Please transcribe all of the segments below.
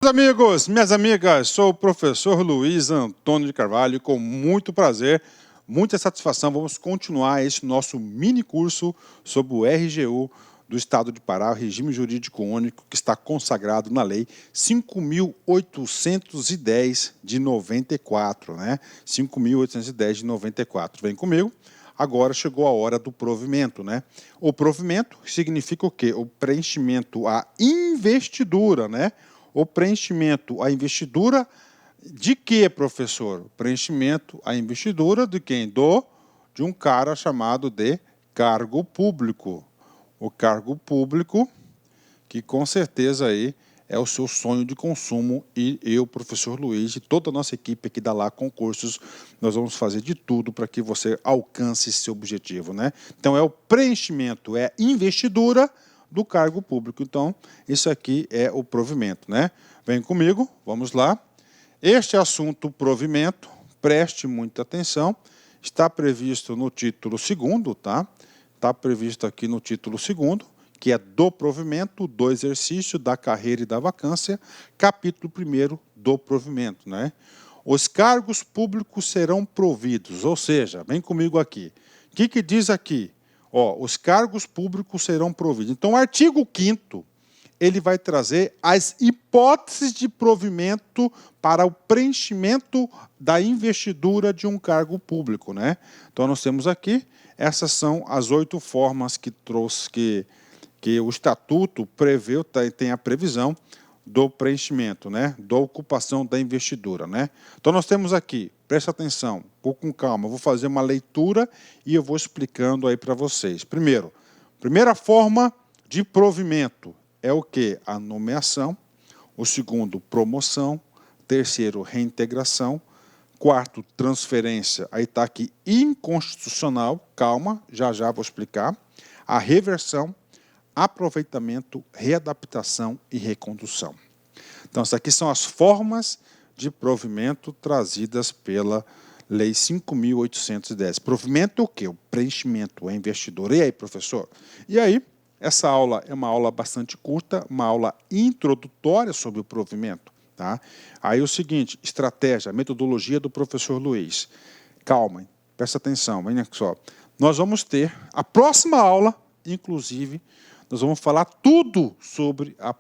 Meus amigos, minhas amigas, sou o professor Luiz Antônio de Carvalho e com muito prazer, muita satisfação, vamos continuar esse nosso mini curso sobre o RGU do Estado de Pará, o Regime Jurídico Único, que está consagrado na Lei 5.810 de 94, né? 5.810 de 94. Vem comigo. Agora chegou a hora do provimento, né? O provimento significa o quê? O preenchimento, a investidura, né? O preenchimento, a investidura de quê, professor? O preenchimento, a investidura de quem? De um cara chamado de cargo público. O cargo público, que com certeza aí é o seu sonho de consumo, e eu, professor Luiz, e toda a nossa equipe aqui da Lá Concursos, nós vamos fazer de tudo para que você alcance esse objetivo, né? Então é o preenchimento, é a investidura do cargo público. Então, isso aqui é o provimento, né? Vem comigo, vamos lá. Este assunto provimento, preste muita atenção, está previsto no título 2º, tá? Está previsto aqui no título 2º, que é do provimento, do exercício, da carreira e da vacância, capítulo 1º do provimento, né? Os cargos públicos serão providos, ou seja, vem comigo aqui. O que diz aqui? Ó, os cargos públicos serão providos. Então, o artigo 5º, ele vai trazer as hipóteses de provimento para o preenchimento da investidura de um cargo público, né? Então, nós temos aqui, essas são as 8 formas que o Estatuto preveu, tem a previsão do preenchimento, né? Da ocupação da investidura, né? Então, nós temos aqui, presta atenção, com calma, eu vou fazer uma leitura e eu vou explicando aí para vocês. Primeiro, primeira forma de provimento é o quê? A nomeação. O segundo, promoção. Terceiro, reintegração. Quarto, transferência. Aí está aqui, inconstitucional. Calma, já vou explicar. A reversão, aproveitamento, readaptação e recondução. Então, essas aqui são as formas de provimento trazidas pela Lei 5.810. Provimento é o quê? O preenchimento, a investidura. E aí, professor? E aí, essa aula é uma aula bastante curta, uma aula introdutória sobre o provimento. Tá? Aí o seguinte, estratégia, metodologia do professor Luiz. Calma, presta atenção, olha só. Nós vamos ter a próxima aula, inclusive, nós vamos falar tudo sobre a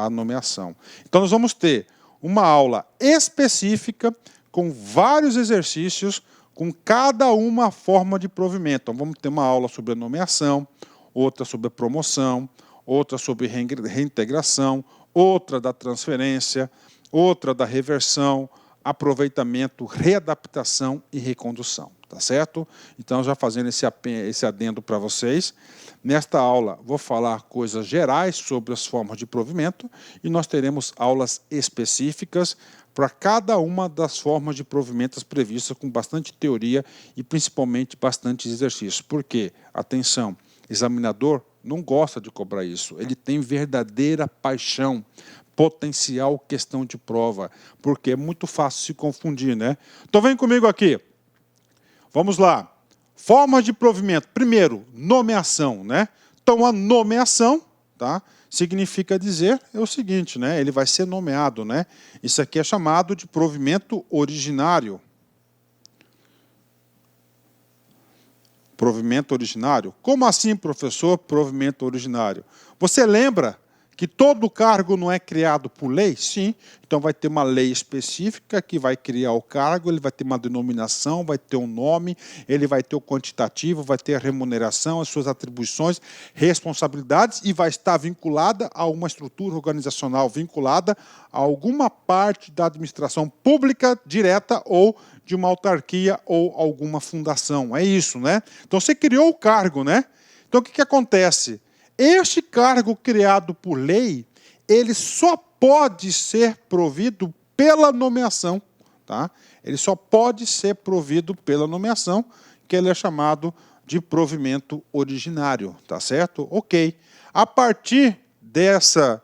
nomeação. Então, nós vamos ter uma aula específica com vários exercícios, com cada uma forma de provimento. Então, vamos ter uma aula sobre a nomeação, outra sobre a promoção, outra sobre reintegração, outra da transferência, outra da reversão, aproveitamento, readaptação e recondução, tá certo? Então, já fazendo esse adendo para vocês, nesta aula vou falar coisas gerais sobre as formas de provimento e nós teremos aulas específicas para cada uma das formas de provimentos previstas, com bastante teoria e principalmente bastante exercício. Por quê? Atenção, examinador não gosta de cobrar isso, ele tem verdadeira paixão, potencial questão de prova, porque é muito fácil se confundir, né? Então vem comigo aqui, vamos lá. Formas de provimento, primeiro, nomeação, né? Então a nomeação, tá? Significa dizer é o seguinte, né? Ele vai ser nomeado, né? Isso aqui é chamado de provimento originário. Provimento originário? Como assim, professor, provimento originário? Você lembra que todo cargo não é criado por lei? Sim. Então vai ter uma lei específica que vai criar o cargo, ele vai ter uma denominação, vai ter um nome, ele vai ter o quantitativo, vai ter a remuneração, as suas atribuições, responsabilidades e vai estar vinculada a uma estrutura organizacional, vinculada a alguma parte da administração pública direta ou de uma autarquia ou alguma fundação. É isso, né? Então você criou o cargo, né? Então o que acontece? Este cargo criado por lei, ele só pode ser provido pela nomeação, tá? Ele só pode ser provido pela nomeação, que ele é chamado de provimento originário, tá certo? Ok. A partir dessa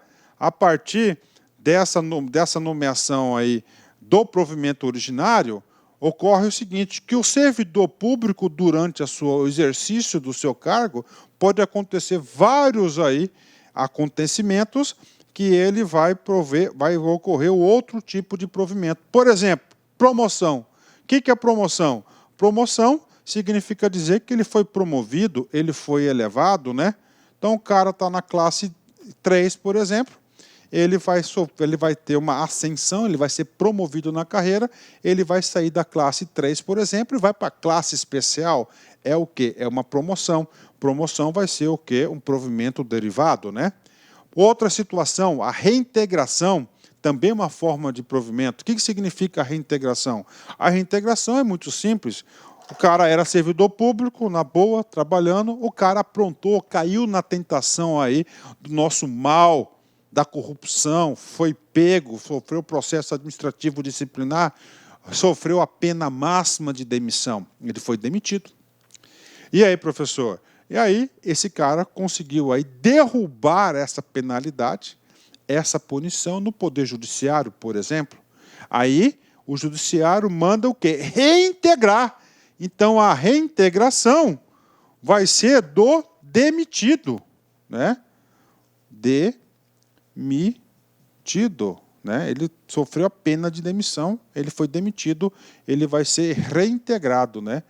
nomeação aí do provimento originário, ocorre o seguinte, que o servidor público, durante o exercício do seu cargo, pode acontecer vários aí acontecimentos que ele vai ocorrer outro tipo de provimento. Por exemplo, promoção. O que é promoção? Promoção significa dizer que ele foi promovido, ele foi elevado, né? Então, o cara está na classe 3, por exemplo, ele vai ter uma ascensão, ele vai ser promovido na carreira, ele vai sair da classe 3, por exemplo, e vai para a classe especial. É o quê? É uma promoção. Promoção vai ser o quê? Um provimento derivado, né? Outra situação, a reintegração, também é uma forma de provimento. O que significa a reintegração? A reintegração é muito simples. O cara era servidor público, na boa, trabalhando, o cara aprontou, caiu na tentação aí do nosso mal, da corrupção, foi pego, sofreu processo administrativo disciplinar, sofreu a pena máxima de demissão. Ele foi demitido. E aí, professor? E aí, esse cara conseguiu aí derrubar essa penalidade, essa punição no Poder Judiciário, por exemplo. Aí, o Judiciário manda o quê? Reintegrar. Então, a reintegração vai ser do demitido, né? Demitido, né? Ele sofreu a pena de demissão, ele foi demitido, ele vai ser reintegrado, né?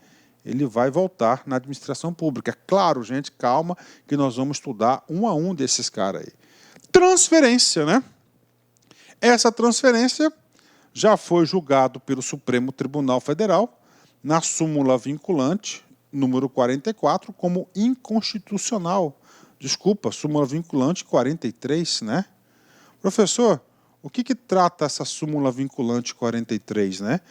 Ele vai voltar na administração pública. Claro, gente, calma, que nós vamos estudar um a um desses caras aí. Transferência, né? Essa transferência já foi julgado pelo Supremo Tribunal Federal, na súmula vinculante, número 44, como inconstitucional. Desculpa, súmula vinculante 43, né? Professor, o que trata essa súmula vinculante 43, né?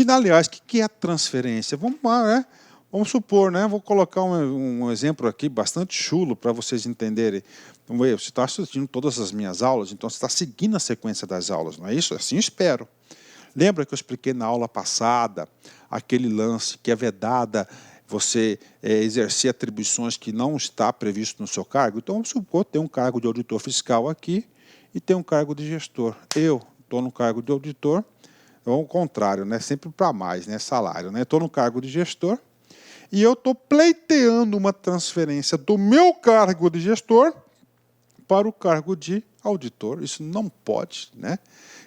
Aliás, o que é transferência? Vamos lá, né? Vamos supor, né? Vou colocar um exemplo aqui bastante chulo para vocês entenderem. Você está assistindo todas as minhas aulas, então você está seguindo a sequência das aulas, não é isso? Assim eu espero. Lembra que eu expliquei na aula passada aquele lance que é vedada você exercer atribuições que não está previsto no seu cargo? Então, vamos supor que tem um cargo de auditor fiscal aqui e tem um cargo de gestor. Eu estou no cargo de auditor, ou ao contrário, né? Sempre para mais, né? Salário. Né? Estou no cargo de gestor e eu estou pleiteando uma transferência do meu cargo de gestor para o cargo de auditor. Isso não pode, né?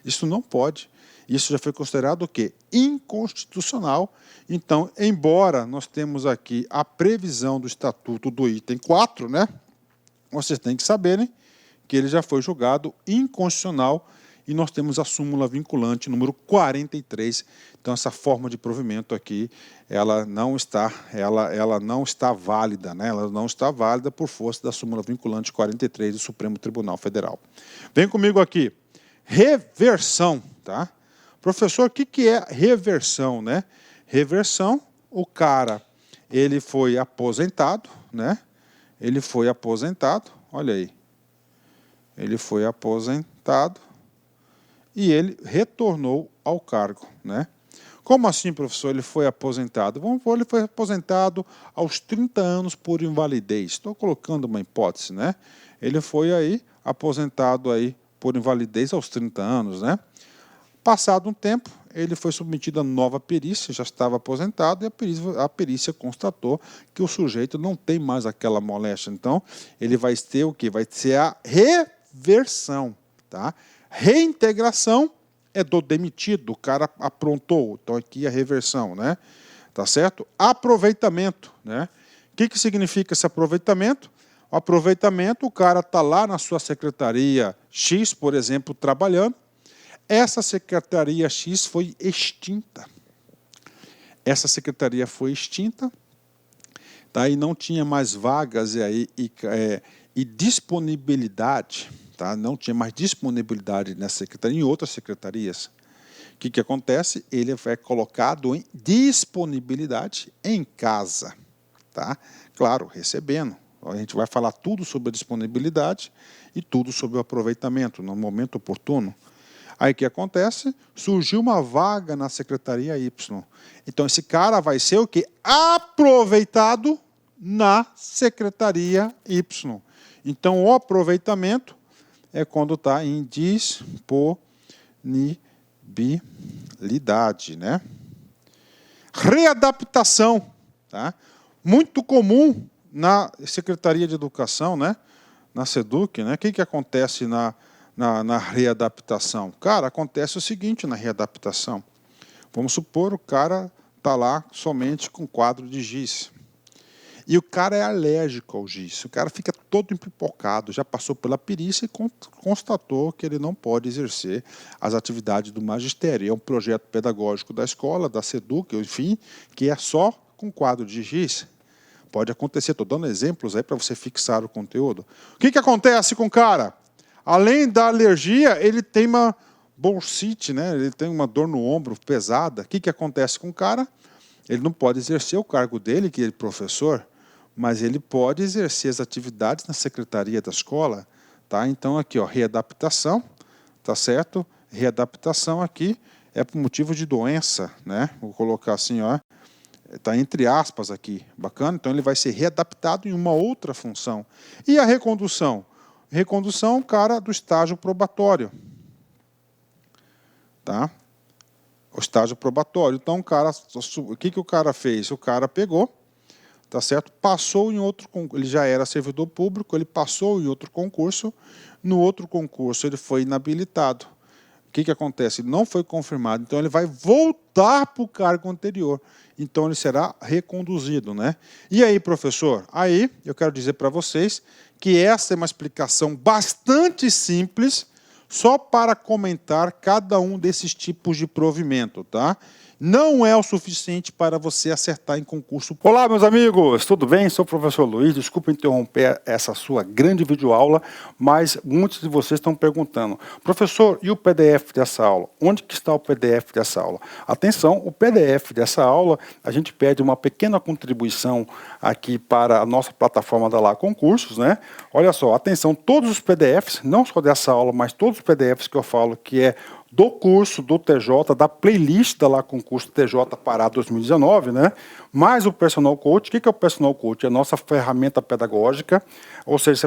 Isso não pode. Isso já foi considerado o quê? Inconstitucional. Então, embora nós temos aqui a previsão do Estatuto do item 4, né? Vocês têm que saberem que ele já foi julgado inconstitucional e nós temos a súmula vinculante número 43. Então, essa forma de provimento aqui, ela não está válida, né? Ela não está válida por força da súmula vinculante 43 do Supremo Tribunal Federal. Vem comigo aqui. Reversão, tá? Professor, o que é reversão, né? Reversão, o cara, ele foi aposentado, né? Ele foi aposentado, olha aí. Ele foi aposentado e ele retornou ao cargo, né? Como assim, professor, ele foi aposentado? Vamos supor, ele foi aposentado aos 30 anos por invalidez. Estou colocando uma hipótese, né? Ele foi aí aposentado aí por invalidez aos 30 anos, né? Passado um tempo, ele foi submetido a nova perícia, já estava aposentado, e a perícia constatou que o sujeito não tem mais aquela moléstia. Então, ele vai ter o quê? Vai ser a reversão, tá? Reintegração é do demitido, o cara aprontou, então aqui é a reversão, né? Tá certo? Aproveitamento, né? O que significa esse aproveitamento? O aproveitamento, o cara está lá na sua secretaria X, por exemplo, trabalhando, essa secretaria X foi extinta. Essa secretaria foi extinta, tá? E não tinha mais vagas e disponibilidade, tá? Não tinha mais disponibilidade nessa secretaria, em outras secretarias. O que acontece? Ele é colocado em disponibilidade em casa, tá? Claro, recebendo. A gente vai falar tudo sobre a disponibilidade e tudo sobre o aproveitamento no momento oportuno. Aí o que acontece? Surgiu uma vaga na Secretaria Y. Então, esse cara vai ser o quê? Aproveitado na Secretaria Y. Então, o aproveitamento é quando está em disponibilidade, né? Readaptação, tá? Muito comum na Secretaria de Educação, né? Na SEDUC, né? O que acontece na na readaptação? Cara, acontece o seguinte na readaptação. Vamos supor o cara está lá somente com quadro de giz. E o cara é alérgico ao giz. O cara fica todo empipocado, já passou pela perícia e constatou que ele não pode exercer as atividades do magistério. É um projeto pedagógico da escola, da SEDUC, enfim, que é só com quadro de giz. Pode acontecer, estou dando exemplos aí para você fixar o conteúdo. O que acontece com o cara? Além da alergia, ele tem uma bursite, né? Ele tem uma dor no ombro pesada. O que acontece com o cara? Ele não pode exercer o cargo dele, que é professor, mas ele pode exercer as atividades na secretaria da escola. Tá? Então, aqui, ó, readaptação, tá certo? Readaptação aqui é por motivo de doença, né? Vou colocar assim, ó, está entre aspas aqui, bacana? Então, ele vai ser readaptado em uma outra função. E a recondução? Recondução, cara, do estágio probatório. Tá? O estágio probatório. Então, o que o cara fez? O cara pegou, tá certo? Passou em outro concurso. Ele já era servidor público, ele passou em outro concurso. No outro concurso, ele foi inabilitado. O que acontece? Ele não foi confirmado, então ele vai voltar para o cargo anterior. Então, ele será reconduzido, né? E aí, professor? Aí, eu quero dizer para vocês que essa é uma explicação bastante simples, só para comentar cada um desses tipos de provimento, tá? Não é o suficiente para você acertar em concurso. Olá, meus amigos, tudo bem? Sou o professor Luiz, desculpa interromper essa sua grande videoaula, mas muitos de vocês estão perguntando, professor, e o PDF dessa aula? Onde que está o PDF dessa aula? Atenção, o PDF dessa aula, a gente pede uma pequena contribuição aqui para a nossa plataforma da Lá Concursos, né? Olha só, atenção, todos os PDFs, não só dessa aula, mas todos os PDFs que eu falo que é do curso do TJ, da playlist da Lá Concurso TJ Pará 2019, né? Mais o Personal Coach. O que é o Personal Coach? É a nossa ferramenta pedagógica, ou seja,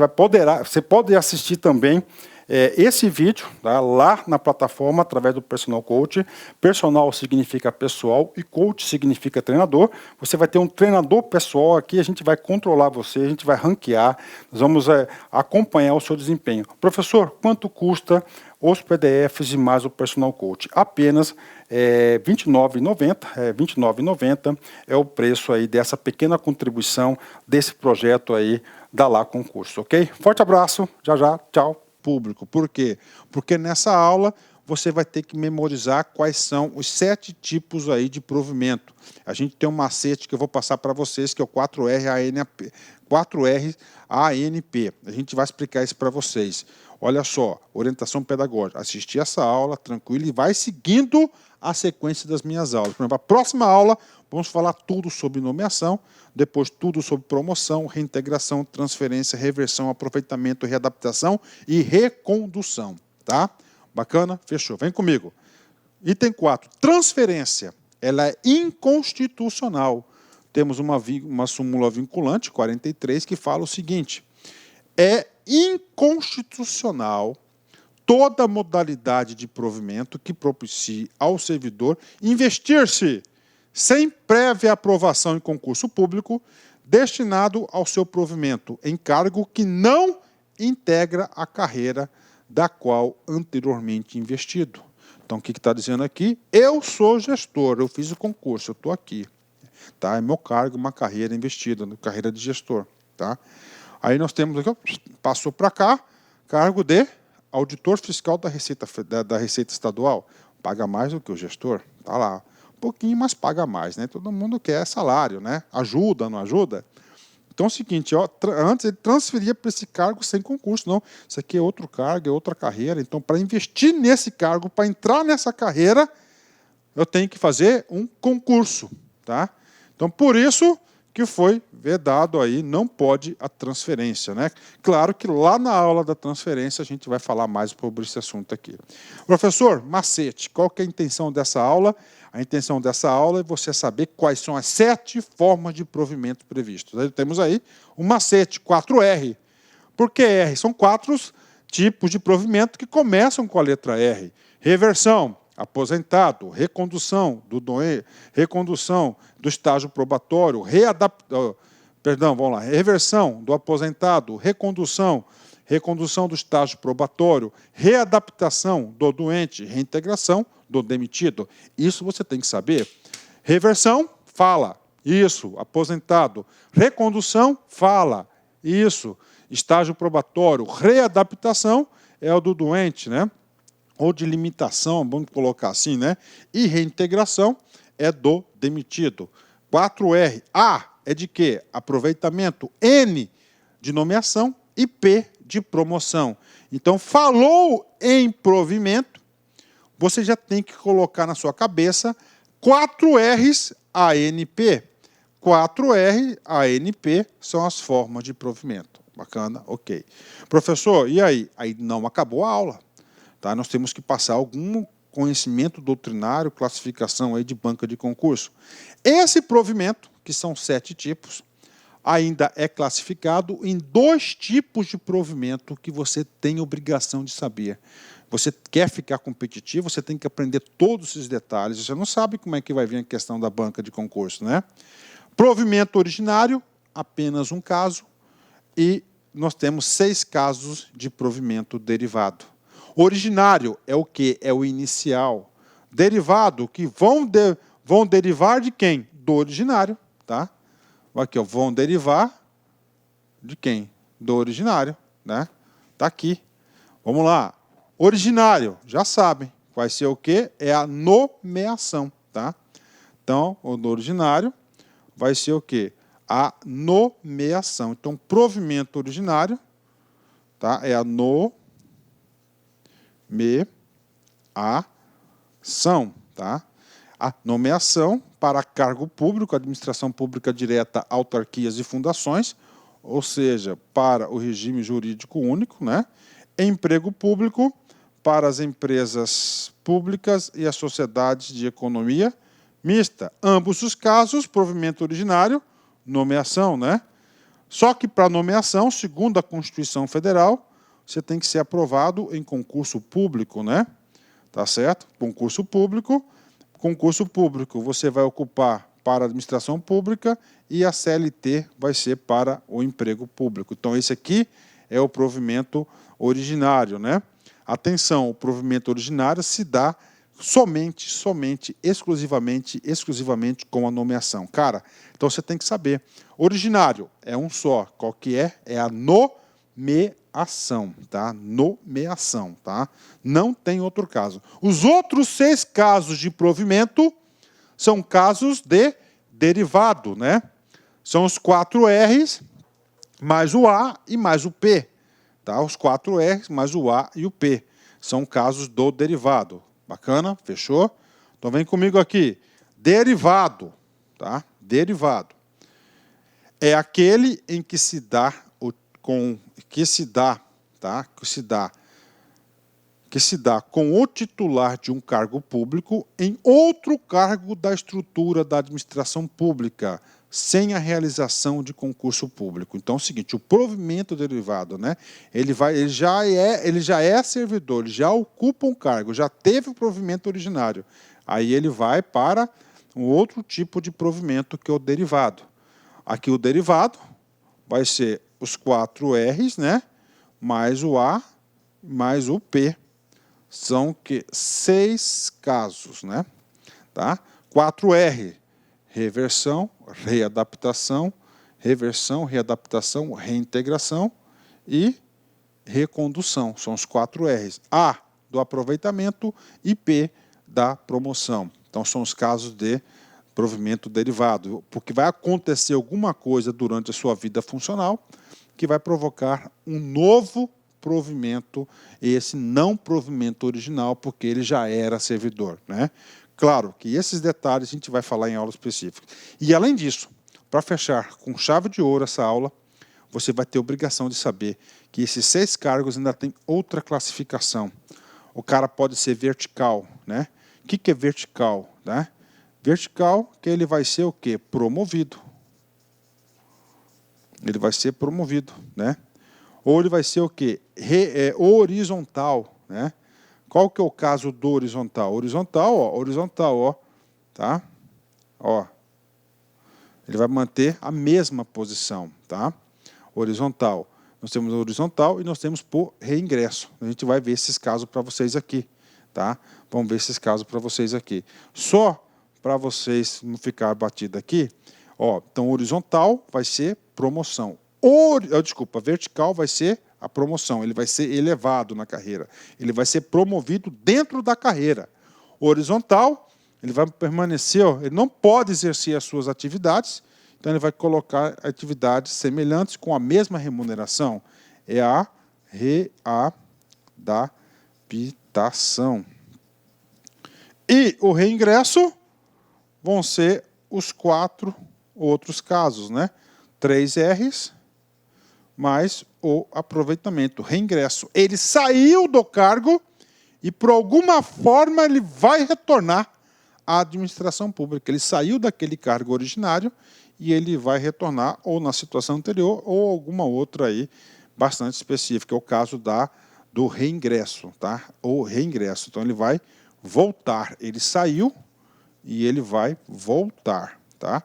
você pode assistir também esse vídeo, tá, lá na plataforma através do Personal Coach. Personal significa pessoal e coach significa treinador. Você vai ter um treinador pessoal aqui, a gente vai controlar você, a gente vai ranquear, nós vamos acompanhar o seu desempenho. Professor, quanto custa os PDFs e mais o Personal Coach? Apenas R$ 29,90 é o preço aí dessa pequena contribuição desse projeto aí da Lá Concurso, ok? Forte abraço, já, tchau. Público. Por quê? Porque nessa aula você vai ter que memorizar quais são os 7 tipos aí de provimento. A gente tem um macete que eu vou passar para vocês, que é o 4R ANP. A gente vai explicar isso para vocês. Olha só, orientação pedagógica. Assistir essa aula, tranquilo, e vai seguindo a sequência das minhas aulas. Por exemplo, a próxima aula, vamos falar tudo sobre nomeação, depois tudo sobre promoção, reintegração, transferência, reversão, aproveitamento, readaptação e recondução. Tá? Bacana? Fechou. Vem comigo. Item 4. Transferência. Ela é inconstitucional. Temos uma súmula vinculante, 43, que fala o seguinte: é inconstitucional toda modalidade de provimento que propicie ao servidor investir-se sem prévia aprovação em concurso público destinado ao seu provimento em cargo que não integra a carreira da qual anteriormente investido. Então, o que está dizendo aqui? Eu sou gestor, eu fiz o concurso, eu estou aqui. Tá? É meu cargo, uma carreira investida, carreira de gestor. Tá? Aí nós temos aqui, passou para cá, cargo de auditor fiscal da Receita Estadual. Paga mais do que o gestor, tá lá. Um pouquinho, mas paga mais, né? Todo mundo quer salário, né? Ajuda, não ajuda? Então é o seguinte, ó, antes ele transferia para esse cargo sem concurso, não. Isso aqui é outro cargo, é outra carreira. Então, para investir nesse cargo, para entrar nessa carreira, eu tenho que fazer um concurso, tá? Então, por isso que foi vedado aí, não pode a transferência, né? Claro que lá na aula da transferência a gente vai falar mais sobre esse assunto aqui. Professor, macete, qual que é a intenção dessa aula? A intenção dessa aula é você saber quais são as 7 formas de provimento previstos. Aí temos aí o macete, 4R. Por que R? São 4 tipos de provimento que começam com a letra R. Reversão, aposentado, recondução do estágio probatório, reversão do aposentado, recondução recondução do estágio probatório, readaptação do doente, reintegração do demitido. Isso você tem que saber. Reversão, fala. Isso, aposentado. Recondução, fala. Isso, estágio probatório. Readaptação é o do doente, né? Ou de limitação, vamos colocar assim, né? E reintegração é do demitido. 4R. A é de quê? Aproveitamento. N de nomeação e P de promoção. Então, falou em provimento, você já tem que colocar na sua cabeça 4 R's ANP. 4R ANP são as formas de provimento. Bacana? Ok. Professor, e aí? Aí não acabou a aula. Tá? Nós temos que passar algum conhecimento doutrinário, classificação aí de banca de concurso. Esse provimento, que são 7 tipos, ainda é classificado em 2 tipos de provimento que você tem obrigação de saber. Você quer ficar competitivo, você tem que aprender todos esses detalhes. Você não sabe como é que vai vir a questão da banca de concurso, né? Provimento originário, apenas um caso, e nós temos 6 casos de provimento derivado. Originário é o quê? É o inicial. Derivado, que vão derivar de quem? Do originário, tá? Aqui, ó, vão derivar de quem? Do originário, né? Tá aqui. Vamos lá. Originário, já sabem. Vai ser o quê? É a nomeação, tá? Então, o do originário vai ser o quê? A nomeação. Então, provimento originário, tá? É a nomeação, tá? A nomeação para cargo público, administração pública direta, autarquias e fundações, ou seja, para o regime jurídico único, né? Emprego público para as empresas públicas e as sociedades de economia mista. Ambos os casos, provimento originário, nomeação, né? Só que para nomeação, segundo a Constituição Federal, você tem que ser aprovado em concurso público, né? Tá certo? Concurso público. Concurso público você vai ocupar para a administração pública e a CLT vai ser para o emprego público. Então, esse aqui é o provimento originário, né? Atenção, o provimento originário se dá somente, exclusivamente com a nomeação. Cara, então você tem que saber. Originário é um só. Qual que é? É a nomeação, tá? Nomeação, tá? Não tem outro caso. Os outros 6 casos de provimento são casos de derivado, né? São os 4 R's mais o A e mais o P, tá? Os 4 R's mais o A e o P são casos do derivado. Bacana? Fechou? Então vem comigo aqui. Derivado, tá? Derivado é aquele em que se dá com o titular de um cargo público em outro cargo da estrutura da administração pública, sem a realização de concurso público. Então é o seguinte, o provimento derivado, né? Ele já é servidor, ele já ocupa um cargo, já teve o provimento originário. Aí ele vai para um outro tipo de provimento que é o derivado. Aqui o derivado vai ser os 4 R's, né? Mais o A, mais o P. São 6 casos, né? Tá? 4R, reversão, readaptação, reintegração e recondução. São os 4 R's. A, do aproveitamento e P, da promoção. Então, são os casos de provimento derivado, porque vai acontecer alguma coisa durante a sua vida funcional que vai provocar um novo provimento, esse não provimento original, porque ele já era servidor, né? Claro que esses detalhes a gente vai falar em aula específica. E além disso, para fechar com chave de ouro essa aula, você vai ter obrigação de saber que esses 6 cargos ainda tem outra classificação. O cara pode ser vertical, né? O que é vertical, né? Vertical, que ele vai ser o quê? Promovido. Ele vai ser promovido, né? Ou ele vai ser o quê? Horizontal, né? Qual que é o caso do horizontal? Horizontal, ó, tá? Ó. Ele vai manter a mesma posição, tá? Horizontal. nós temos horizontal e nós temos por reingresso. A gente vai ver esses casos para vocês aqui, tá? Vamos ver esses casos para vocês aqui. Só para vocês não ficar batido aqui, ó, então horizontal vai ser promoção. Vertical vai ser a promoção, ele vai ser elevado na carreira. Ele vai ser promovido dentro da carreira. Horizontal, ele vai permanecer, ó, ele não pode exercer as suas atividades, então ele vai colocar atividades semelhantes com a mesma remuneração. É a readaptação. E o reingresso vão ser os 4 outros casos, né? 3 R's mais o aproveitamento, reingresso. Ele saiu do cargo e, por alguma forma, ele vai retornar à administração pública. Ele saiu daquele cargo originário e ele vai retornar ou na situação anterior ou alguma outra aí bastante específica. É o caso do reingresso, tá? O reingresso. Então, ele vai voltar. Ele saiu e ele vai voltar, tá?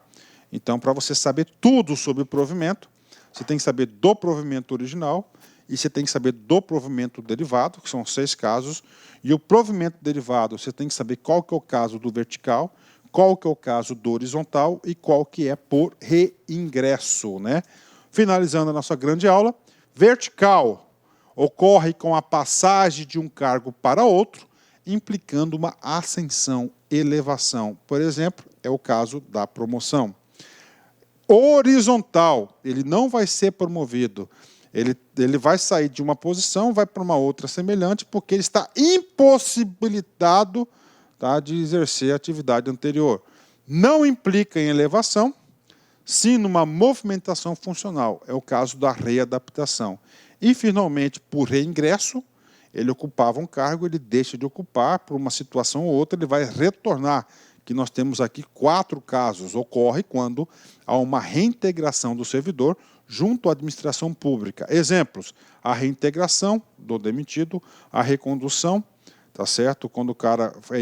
Então, para você saber tudo sobre o provimento, você tem que saber do provimento original e você tem que saber do provimento derivado, que são 6 casos. E o provimento derivado, você tem que saber qual que é o caso do vertical, qual que é o caso do horizontal e qual que é por reingresso, né? Finalizando a nossa grande aula, vertical ocorre com a passagem de um cargo para outro, implicando uma ascensão, elevação. Por exemplo, é o caso da promoção. Horizontal, ele não vai ser promovido. Ele vai sair de uma posição, vai para uma outra semelhante, porque ele está impossibilitado, tá, de exercer a atividade anterior. Não implica em elevação, sim numa movimentação funcional. É o caso da readaptação. E, finalmente, por reingresso, ele ocupava um cargo, ele deixa de ocupar, por uma situação ou outra, ele vai retornar, que nós temos aqui 4 casos. Ocorre quando há uma reintegração do servidor junto à administração pública. Exemplos, a reintegração do demitido, a recondução, tá certo? Quando o cara é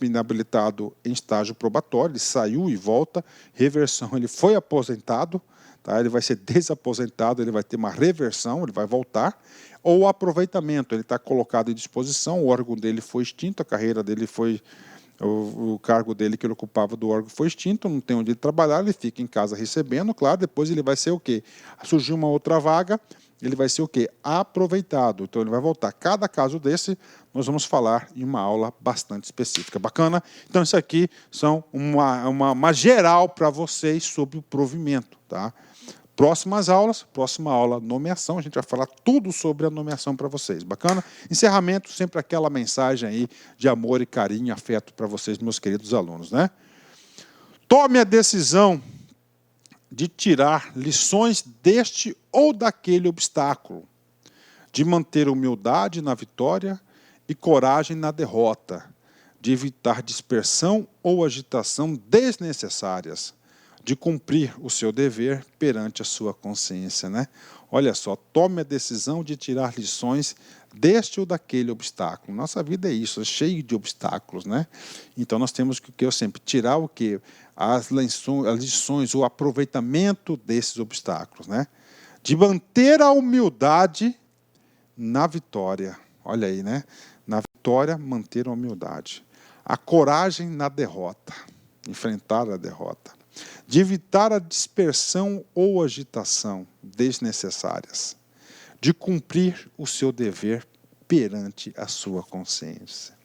inabilitado em estágio probatório, ele saiu e volta, reversão, ele foi aposentado, tá? Ele vai ser desaposentado, ele vai ter uma reversão, ele vai voltar, ou aproveitamento, ele está colocado em disposição, o órgão dele foi extinto, a carreira dele foi... O cargo dele que ele ocupava do órgão foi extinto, não tem onde ele trabalhar, ele fica em casa recebendo, claro, depois ele vai ser o quê? Surgiu uma outra vaga, ele vai ser o quê? Aproveitado. Então ele vai voltar. Cada caso desse, nós vamos falar em uma aula bastante específica. Bacana? Então isso aqui são uma geral para vocês sobre o provimento, tá? Próximas aulas, próxima aula, nomeação, a gente vai falar tudo sobre a nomeação para vocês. Bacana? Encerramento, sempre aquela mensagem aí de amor e carinho e afeto para vocês, meus queridos alunos, né? Tome a decisão de tirar lições deste ou daquele obstáculo, de manter humildade na vitória e coragem na derrota, de evitar dispersão ou agitação desnecessárias, de cumprir o seu dever perante a sua consciência, né? Olha só, tome a decisão de tirar lições deste ou daquele obstáculo. Nossa vida é isso, é cheio de obstáculos, né? Então nós temos que eu sempre tirar o quê? As lições, o aproveitamento desses obstáculos, né? De manter a humildade na vitória. Olha aí, né? Na vitória, manter a humildade. A coragem na derrota, enfrentar a derrota. De evitar a dispersão ou agitação desnecessárias, de cumprir o seu dever perante a sua consciência.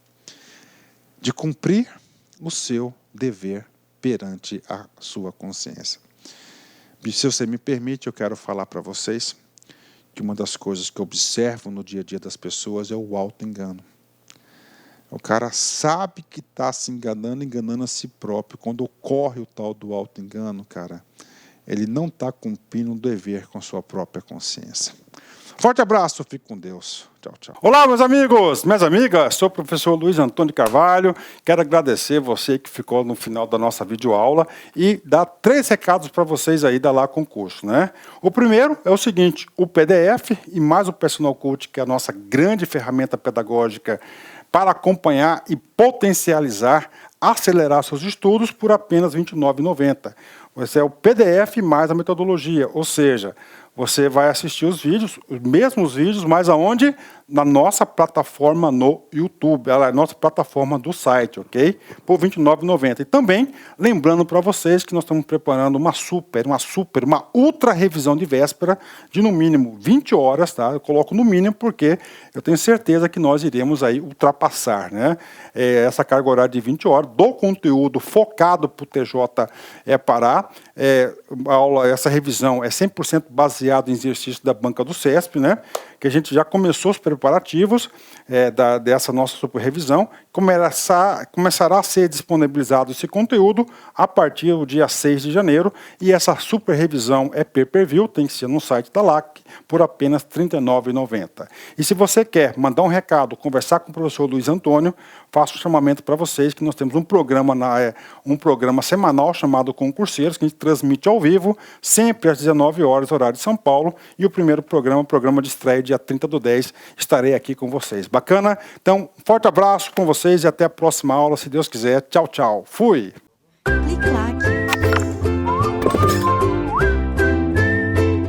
De cumprir o seu dever perante a sua consciência. Se você me permite, eu quero falar para vocês que uma das coisas que eu observo no dia a dia das pessoas é o auto-engano. O cara sabe que está se enganando, enganando a si próprio. Quando ocorre o tal do auto-engano, cara, ele não está cumprindo um dever com a sua própria consciência. Forte abraço, fique com Deus. Tchau, tchau. Olá, meus amigos, minhas amigas, sou o professor Luiz Antônio Carvalho. Quero agradecer você que ficou no final da nossa videoaula e dar 3 recados para vocês aí da Lá Concurso, né? O primeiro é o seguinte, o PDF e mais o Personal Coach, que é a nossa grande ferramenta pedagógica para acompanhar e potencializar, acelerar seus estudos por apenas R$ 29,90. Esse é o PDF mais a metodologia, ou seja, você vai assistir os vídeos, os mesmos vídeos, mas aonde? Na nossa plataforma no YouTube, ela é a nossa plataforma do site, ok? Por R$ 29,90. E também, lembrando para vocês que nós estamos preparando uma ultra revisão de véspera de no mínimo 20 horas, tá? Eu coloco no mínimo porque eu tenho certeza que nós iremos aí ultrapassar, né? Essa carga horária de 20 horas do conteúdo focado para o TJ Pará. Essa revisão é 100% baseado em exercício da banca do CESP, né? Que a gente já começou os preparativos dessa nossa super revisão. Começará a ser disponibilizado esse conteúdo a partir do dia 6 de janeiro. E essa super revisão é pay-per-view, tem que ser no site da LAC, por apenas R$ 39,90. E se você quer mandar um recado, conversar com o professor Luiz Antônio, faço um chamamento para vocês que nós temos um programa semanal chamado Concurseiros, que a gente transmite ao vivo, sempre às 19 horas, horário de São Paulo. E o primeiro programa, o programa de estreia, dia 30/10, estarei aqui com vocês. Bacana? Então, forte abraço com vocês e até a próxima aula, se Deus quiser. Tchau, tchau. Fui! Clique lá